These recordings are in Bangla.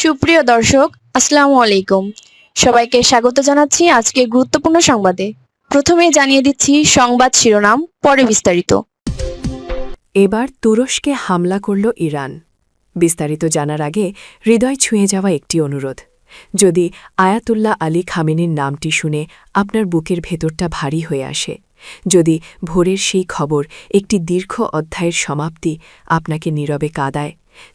সুপ্রিয় দর্শক, আসসালামু আলাইকুম। সবাইকে স্বাগত জানাচ্ছি আজকে গুরুত্বপূর্ণ সংবাদে। প্রথমে জানিয়ে দিচ্ছি সংবাদ শিরোনাম, পরে বিস্তারিত। এবার তুরস্কে হামলা করল ইরান। বিস্তারিত জানার আগে হৃদয় ছুঁয়ে যাওয়া একটি অনুরোধ। যদি আয়াতুল্লাহ আলী খামেনির নামটি শুনে আপনার বুকের ভেতরটা ভারী হয়ে আসে, যদি ভোরের সেই খবর একটি দীর্ঘ অধ্যায়ের সমাপ্তি আপনাকে নীরবে কাঁদায়,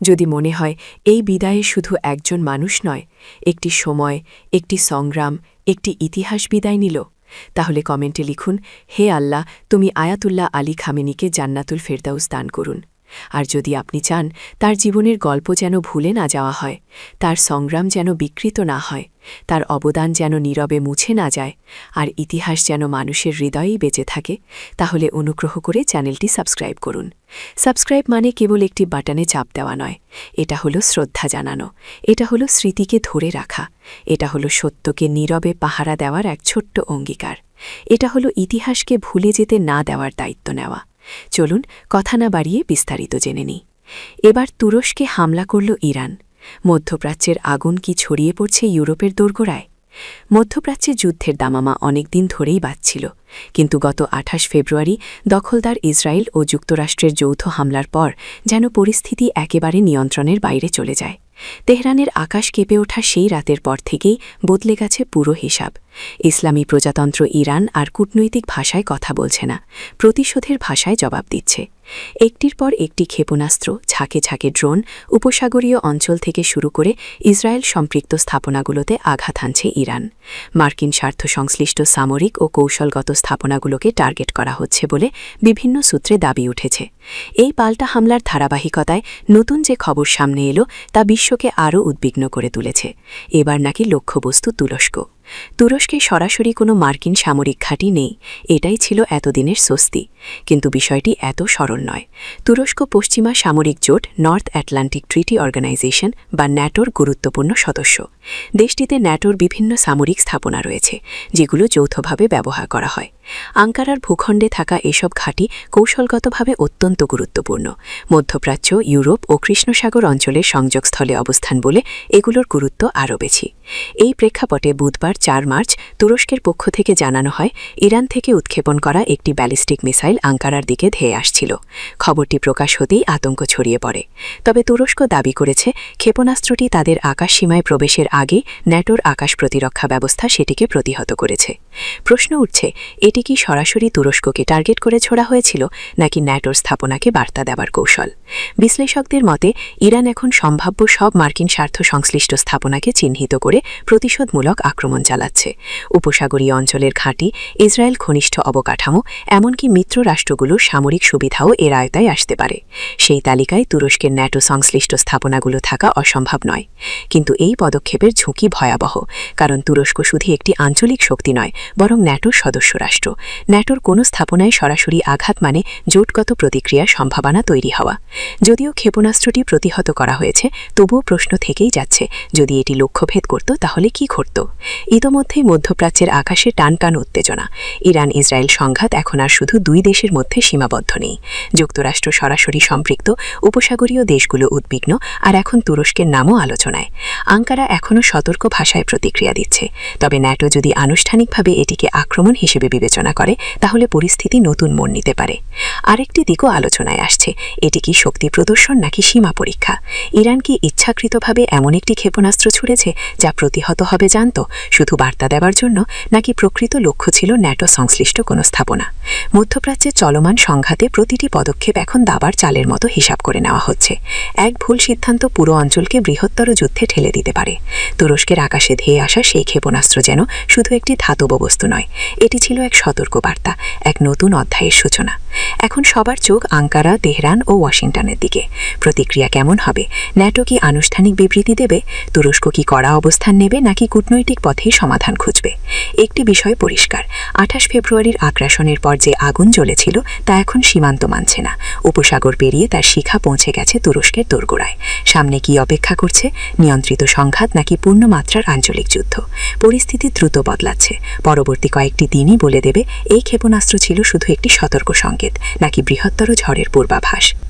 যদি মনে হয় এই বিদায়ে শুধু একজন মানুষ নয়, একটি সময়, একটি সংগ্রাম, একটি ইতিহাস বিদায় নিল, তাহলে কমেন্টে লিখুন, হে আল্লাহ, তুমি আয়াতুল্লাহ আলী খামেনিকে জান্নাতুল ফেরদাউস দান করুন। আর যদি আপনি চান তার জীবনের গল্প যেন ভুলে না যাওয়া হয়, তার সংগ্রাম যেন বিকৃত না হয়, তার অবদান যেন নীরবে মুছে না যায়, আর ইতিহাস যেন মানুষের হৃদয়েই বেঁচে থাকে, তাহলে অনুগ্রহ করে চ্যানেলটি সাবস্ক্রাইব করুন। সাবস্ক্রাইব মানে কেবল একটি বাটনে চাপ দেওয়া নয়, এটা হলো শ্রদ্ধা জানানো, এটা হলো স্মৃতিকে ধরে রাখা, এটা হলো সত্যকে নীরবে পাহারা দেওয়ার এক ছোট্ট অঙ্গীকার, এটা হলো ইতিহাসকে ভুলে যেতে না দেওয়ার দায়িত্ব নেওয়া। চলুন কথা না বাড়িয়ে বিস্তারিত জেনে নিই। এবার তুরস্কে হামলা করল ইরান। মধ্যপ্রাচ্যের আগুন কি ছড়িয়ে পড়ছে ইউরোপের দোরগোড়ায়? মধ্যপ্রাচ্যে যুদ্ধের দামামা অনেকদিন ধরেই বাজছিল, কিন্তু গত ২৮ ফেব্রুয়ারি দখলদার ইসরায়েল ও যুক্তরাষ্ট্রের যৌথ হামলার পর যেন পরিস্থিতি একেবারে নিয়ন্ত্রণের বাইরে চলে যায়। তেহরানের আকাশ কেঁপে ওঠা সেই রাতের পর থেকেই বদলে গেছে পুরো হিসাব। ইসলামী প্রজাতন্ত্র ইরান আর কূটনৈতিক ভাষায় কথা বলছে না, প্রতিশোধের ভাষায় জবাব দিচ্ছে। একটির পর একটি ক্ষেপণাস্ত্র, ঝাঁকে ঝাঁকে ড্রোন, উপসাগরীয় অঞ্চল থেকে শুরু করে ইসরায়েল সম্পৃক্ত স্থাপনাগুলোতে আঘাত হানছে ইরান। মার্কিন স্বার্থ সংশ্লিষ্ট সামরিক ও কৌশলগত স্থাপনাগুলোকে টার্গেট করা হচ্ছে বলে বিভিন্ন সূত্রে দাবি উঠেছে। এই পাল্টা হামলার ধারাবাহিকতায় নতুন যে খবর সামনে এলো তা বিশ্বকে আরও উদ্বিগ্ন করে তুলেছে। এবার নাকি লক্ষ্যবস্তু তুরস্ক। তুরস্কে সরাসরি কোনো মার্কিন সামরিক ঘাঁটি নেই, এটাই ছিল এতদিনের স্বস্তি। কিন্তু বিষয়টি এত সরল নয়। তুরস্ক পশ্চিমা সামরিক জোট নর্থ আটলান্টিক ট্রিটি অর্গানাইজেশন বা ন্যাটোর গুরুত্বপূর্ণ সদস্য। দেশটিতে ন্যাটোর বিভিন্ন সামরিক স্থাপনা রয়েছে, যেগুলো যৌথভাবে ব্যবহার করা হয়। আঙ্কারার ভূখণ্ডে থাকা এসব ঘাঁটি কৌশলগতভাবে অত্যন্ত গুরুত্বপূর্ণ। মধ্যপ্রাচ্য, ইউরোপ ও কৃষ্ণসাগর অঞ্চলের সংযোগস্থলে অবস্থান বলে এগুলোর গুরুত্ব আরও বেশি। এই প্রেক্ষাপটে বুধবার ৪ মার্চ তুরস্কের পক্ষ থেকে জানানো হয়, ইরান থেকে উৎক্ষেপণ করা একটি ব্যালিস্টিক মিসাইল আঙ্কারার দিকে ধেয়ে আসছিল। খবরটি প্রকাশ হতেই আতঙ্ক ছড়িয়ে পড়ে। তবে তুরস্ক দাবি করেছে, ক্ষেপণাস্ত্রটি তাদের আকাশসীমায় প্রবেশের আগে ন্যাটোর আকাশ প্রতিরক্ষা ব্যবস্থা সেটিকে প্রতিহত করেছে। প্রশ্ন উঠছে, এটি কি সরাসরি তুরস্ককে টার্গেট করে ছোড়া হয়েছিল, নাকি ন্যাটোর স্থাপনাকে বার্তা দেবার কৌশল? বিশ্লেষকদের মতে, ইরান এখন সম্ভাব্য সব মার্কিন স্বার্থ সংশ্লিষ্ট স্থাপনাকে চিহ্নিত করে প্রতিশোধমূলক আক্রমণ চালাচ্ছে। উপসাগরীয় অঞ্চলের ঘাঁটি, ইসরায়েল ঘনিষ্ঠ অবকাঠামো, এমনকি মিত্র রাষ্ট্রগুলোর সামরিক সুবিধাও এর আয়তায় আসতে পারে। সেই তালিকায় তুরস্কের ন্যাটো সংশ্লিষ্ট স্থাপনাগুলো থাকা অসম্ভব নয়। কিন্তু এই পদক্ষেপের ঝুঁকি ভয়াবহ, কারণ তুরস্ক শুধু একটি আঞ্চলিক শক্তি নয়, বরং ন্যাটোর সদস্য রাষ্ট্র। ন্যাটোর কোনো স্থাপনায় সরাসরি আঘাত মানে জোটগত প্রতিক্রিয়ার সম্ভাবনা তৈরি হওয়া। যদিও ক্ষেপণাস্ত্রটি প্রতিহত করা হয়েছে, তবুও প্রশ্ন থেকেই যাচ্ছে, যদি এটি লক্ষ্যভেদ করত তাহলে কি ঘটত? ইতোমধ্যেই মধ্যপ্রাচ্যের আকাশে টান টান উত্তেজনা। ইরান ইসরায়েল সংঘাত এখন আর শুধু দুই দেশের মধ্যে সীমাবদ্ধ নেই। যুক্তরাষ্ট্র সরাসরি সম্পৃক্ত, উপসাগরীয় দেশগুলো উদ্বিগ্ন, আর এখন তুরস্কের নামও আলোচনায়। আঙ্কারা এখনও সতর্ক ভাষায় প্রতিক্রিয়া দিচ্ছে। তবে ন্যাটো যদি আনুষ্ঠানিকভাবে এটিকে আক্রমণ হিসেবে বিবেচনা করে, তাহলে পরিস্থিতি নতুন মোড় নিতে পারে। আরেকটি দিকও আলোচনায় আসছে, এটি কি শক্তি প্রদর্শন নাকি সীমা পরীক্ষা? ইরান কি ইচ্ছাকৃতভাবে এমন একটি ক্ষেপণাস্ত্র ছুড়েছে যা প্রতিহত হবে জানত, শুধু বার্তা দেওয়ার জন্য, নাকি প্রকৃত লক্ষ্য ছিল ন্যাটো সংশ্লিষ্ট কোনো স্থাপনা? মধ্যপ্রাচ্যে চলমান সংঘাতে প্রতিটি পদক্ষেপ এখন দাবার চালের মতো হিসাব করে নেওয়া হচ্ছে। এক ভুল সিদ্ধান্ত পুরো অঞ্চলকে বৃহত্তর যুদ্ধে ঠেলে দিতে পারে। তুরস্কের আকাশে ধেয়ে আসা সেই ক্ষেপণাস্ত্র যেন শুধু একটি ধাতব বস্তু নয়, এটি ছিল এক সতর্ক বার্তা, এক নতুন অধ্যায়ের সূচনা। এখন সবার চোখ আঙ্কারা, তেহরান ও ওয়াশিংটনের দিকে। প্রতিক্রিয়া কেমন হবে? ন্যাটো কি আনুষ্ঠানিক বিবৃতি দেবে? তুরস্ক কি কড়া অবস্থান নেবে, নাকি কূটনৈতিক পথেই সমাধান খুঁজবে? একটি বিষয় পরিষ্কার, ২৮ ফেব্রুয়ারির আগ্রাসনের পর যে আগুন জ্বলেছিল তা এখন সীমান্ত মানছে না। উপসাগর পেরিয়ে তার শিখা পৌঁছে গেছে তুরস্কের দোরগোড়ায়। সামনে কি অপেক্ষা করছে? নিয়ন্ত্রিত সংঘাত নাকি পূর্ণমাত্রার আঞ্চলিক যুদ্ধ? পরিস্থিতি দ্রুত বদলাচ্ছে। পরবর্তী কয়েকটি দিনই বলে দেবে এই ক্ষেপণাস্ত্র ছিল শুধু একটি সতর্ক সংকেত, নাকি বৃহত্তর ঝড়ের পূর্বাভাস।